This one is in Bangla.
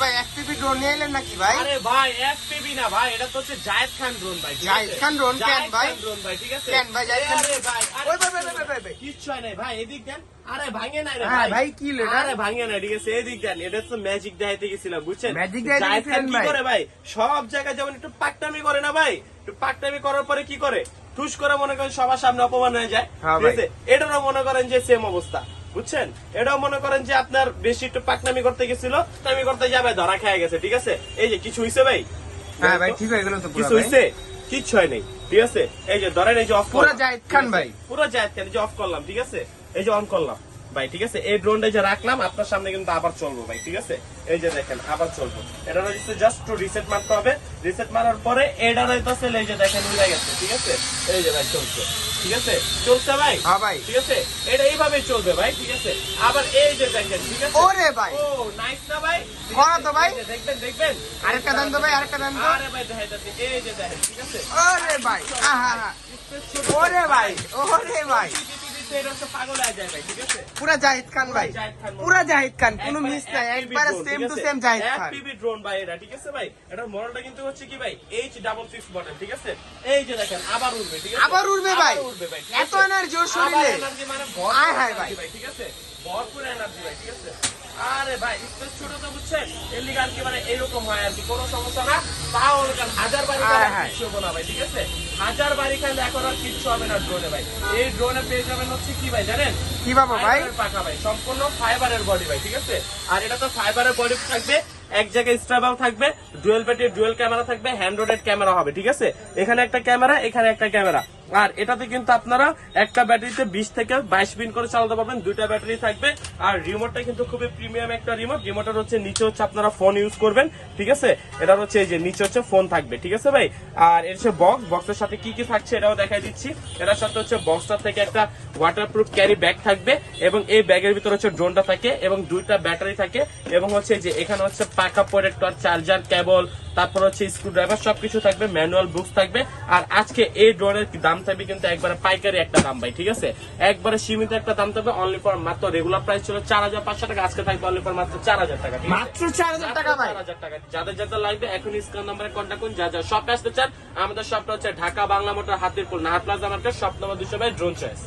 ভাই এফপিভি ড্রোন নিয়ে এলেন নাকি ভাই? আরে ভাই এফপিভি না ভাই, এটা তো হচ্ছে জায়েদ খান ড্রোন ভাই। জায়েদ খান ড্রোন কেন ভাই? ড্রোন ভাই ঠিক আছে। কেন ভাই জায়েদ খান? আরে ভাই ওই ভাই কিচ্ছু হয় নাই ভাই, এদিক দেন। আরে ভাঙে নাই রে হ্যাঁ ভাই। ভাই কি হলো এটা? আরে ভাঙে নাই ঠিক আছে, এদিক দেন। এটা তো ম্যাজিক দেখাইতে গেছিলাম বুঝছেন। ম্যাজিক দেখাইতে জায়েদ খান গেছিলেন কি ভাই? করে ভাই, সব জায়গায় যেমন একটু পাকনামি করে না ভাই, একটু পাকনামি করার পরে কি করে, ঠুস করে মনে করেন সবার সামনে অপমান হয়ে যায়। হ্যাঁ ঠিক আছে, এটারও মনে করেন যে সেম অবস্থা বুঝছেন। এটাও মনে করেন যে আপনার বেশি একটু পাকনামি করতে গেছিল, পাকনামি করতে যাবে ধরা খেয়ে গেছে। ঠিক আছে, এই যে কিছু হইছে ভাই? হ্যাঁ ভাই ঠিক হয়ে গেল তো পুরো কিছু ভাই। হইছে? কিচ্ছু হয় নাই ঠিক আছে। এই যে ধরেন, এই যে অফ পুরো জায়েদ খান ভাই। পুরো জায়েদ খান, এই যে অফ করলাম ঠিক আছে, এই যে অন করলাম ভাই ঠিক আছে। এই ড্রোনটা যে রাখলাম আপনার সামনে কিন্তু আবার চলবো ভাই ঠিক আছে। এই যে দেখেন আবার চলবো। এটা হচ্ছে জাস্ট টু রিসেট মারতে হবে। রিসেট মারার পরে এটা হইতাছে, এই যে দেখেন উড়ে গেছে ঠিক আছে। এই যে ভাই চলছে ঠিক আছে, চলছে ভাই। হ্যাঁ ভাই ঠিক আছে, এটা এইভাবেই চলবে ভাই ঠিক আছে। আবার এই যে দেখেন ঠিক আছে। ওরে ভাই ও নাইস না ভাই? করা তো ভাই। এই যে দেখবেন দেখবেন, আরেকটা দেন তো ভাই, আরেকটা দেন তো। আরে ভাই দেখাইতাছি, এই যে দেখেন ঠিক আছে। ওরে ভাই আহা হা। ওরে ভাই ওরে ভাই এটা হচ্ছে পাগল হয়ে যায় ভাই ঠিক আছে। পুরা জাহিদ খান ভাই, পুরা জাহিদ খান, কোনো মিস নাই, একবারে same to same Zahid Khan. FPV drone ভাই এটা ঠিক আছে ভাই। এটার মডেলটা কিন্তু হচ্ছে কি ভাই, H66 মডেল ঠিক আছে। এই যে দেখেন আবার উড়বে ঠিক আছে, আবার উড়বে ভাই, আবার উড়বে ভাই, ঠিক এত আছে? এনার্জি ওর আবার শরীরে। এনার্জি মানে আয় হায় ভাই। ভাই ঠিক আছে, ভরপুর এনার্জি ভাই ঠিক আছে। আরে ভাই স্পেস ছোট তো বুঝছেন, এর লিগে আর কি মানে এরকম হয় আর কি, কোনো সমস্যা না। তাও ওরকম 1000 বাড়ি খান আয় হায়। কিছু হবে না ভাই ঠিক আছে। 1000 বাড়ি খান এখন আর কিচ্ছু হবে না ড্রোনে ভাই। এই ড্রোনে পেয়ে যাবেন হচ্ছে কি ভাই জানেন, কি বাবা ভাই? ফাইবারের পাখা ভাই, সম্পূর্ণ ফাইবারের বডি ভাই ঠিক আছে। আর এটা তো ফাইবারের বডি থাকবে, এক জায়গায় স্টেবল থাকবে, ডুয়েল ব্যাটারি ডুয়েল ক্যামেরা থাকবে, হ্যান্ড রোটেড ক্যামেরা হবে ঠিক আছে। এখানে একটা ক্যামেরা, এখানে একটা ক্যামেরা। আর এটাতে কিন্তু আপনারা একটা ব্যাটারিতে 20 থেকে 22 মিনিট করে চালাতে পারবেন, দুইটা ব্যাটারি থাকবে। আর রিমোটটা কিন্তু খুবই প্রিমিয়াম একটা রিমোট। রিমোটের হচ্ছে নিচে হচ্ছে আপনারা ফোন ইউজ করবেন ঠিক আছে। এটা হচ্ছে এই যে নিচে হচ্ছে ফোন থাকবে ঠিক আছে ভাই। আর এর হচ্ছে বক্স, বক্সের সাথে কি কি থাকছে এটাও দেখাই দিচ্ছি। এটার সাথে হচ্ছে বক্সটার থেকে একটা ওয়াটারপ্রুফ ক্যারি ব্যাগ থাকবে, এবং এই ব্যাগের ভিতরে হচ্ছে ড্রোনটা থাকে, এবং দুইটা ব্যাটারি থাকে, এবং হচ্ছে যে এখানে হচ্ছে পাকা প্রোটেক্টর, চার্জার, কেবল, তারপর হচ্ছে স্ক্রু ড্রাইভার সবকিছু থাকবে, ম্যানুয়াল বুকস থাকবে। আর আজকে এই ড্রোনের দাম থাকবে কিন্তু একবারে পাইকারি একটা দাম ভাই ঠিক আছে, একবারে সীমিত একটা দাম থাকবে। অনলি ফর মাত্র রেগুলার প্রাইস ছিল 4500 টাকা, আজকে থাকবে অনলি ফর মাত্র 4000 টাকা, মাত্র 4000 টাকা ভাই। 4000 টাকা। যাদের যাদের লাগবে এখন স্ক্রিন নম্বরে কন্ট্যাক্ট করুন। যা যা শপে আসতে চান, আমাদের শপটা হচ্ছে Dhaka Bangla Motor, Hatirpool, Nahar Plaza market, shop number 200 drone choice.